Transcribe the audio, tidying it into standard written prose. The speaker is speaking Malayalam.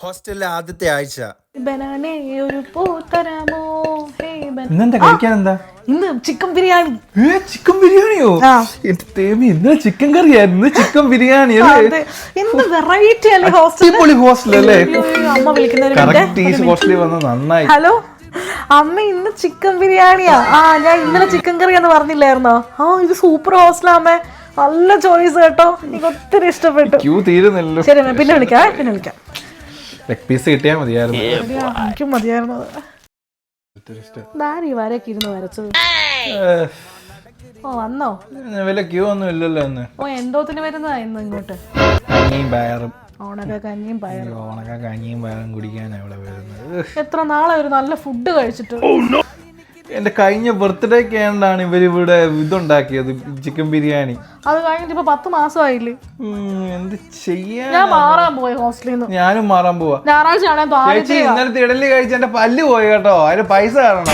ഹോസ്റ്റലിലെ ആദ്യത്തെ ആഴ്ച ഇന്നെന്താ കഴിക്കാൻ എന്താ? ഇന്ന് ചിക്കൻ ബിരിയാണി. ചിക്കൻ ബിരിയാണിയോ? ഇന്ന് ചിക്കൻ കറിയായിരുന്നു, ചിക്കൻ ബിരിയാണി അല്ലേ? എന്ത് വെറൈറ്റി അല്ലേ അടിപൊളി ഹോസ്റ്റൽ അല്ലേ? അമ്മ വിളിക്കുന്നവരുണ്ട് ഹോസ്റ്റലിൽ വന്ന് നന്നായി. ഹലോ അമ്മ, ഇന്ന് ചിക്കൻ ബിരിയാണിയാ. ഞാൻ ഇന്നലെ ചിക്കൻ കറി എന്ന് പറഞ്ഞില്ലായിരുന്നോ? ഇത് സൂപ്പർ ഹോസ്റ്റലാ അമ്മേ, നല്ല ചോയ്സ് കേട്ടോ, എനിക്ക് ഒത്തിരി ഇഷ്ടപ്പെട്ടു. ക്യൂ തീരുന്നില്ലല്ലോ. ശരി അമ്മ, പിന്നെ വിളിക്കാം. ലെഗ് പീസ് കിട്ടിയാൽ മതിയായിരുന്നു. എനിക്കും മതിയായിരുന്നു. വരയൊക്കെ ഇരുന്ന് വരച്ചത്. വന്നോ? വല്ല ക്യൂ ഒന്നും ഇല്ലല്ലോ ഇന്ന്. എന്തോത്തിന് വരുന്നതാ ഇന്ന് ഇങ്ങോട്ട്? കഞ്ഞിയും പയറും കുടിക്കാനാ ഇവിടെ വരുന്നത്. എത്ര നാളെ ഒരു നല്ല ഫുഡ് കഴിച്ചിട്ട്. എന്റെ കഴിഞ്ഞ ബർത്ത്ഡേക്ക് ഏണ്ടാണ് ഇവരിവിടെ ഇതുണ്ടാക്കിയത്, ചിക്കൻ ബിരിയാണി. അത് കഴിഞ്ഞിട്ട് ഇപ്പൊ 10 മാസമായില്ലേ. എന്ത് ചെയ്യാ? ഞാൻ മാറാൻ പോയി ഹോസ്റ്റലിൽ നിന്ന്. ഞാനും മാറാൻ പോവാ. ഞായറാഴ്ച ചേച്ചി ഇന്നലത്തെ ഇഡലി കഴിച്ച് എന്റെ പല്ല് പോയി കേട്ടോ, അതിന് പൈസ തരണം.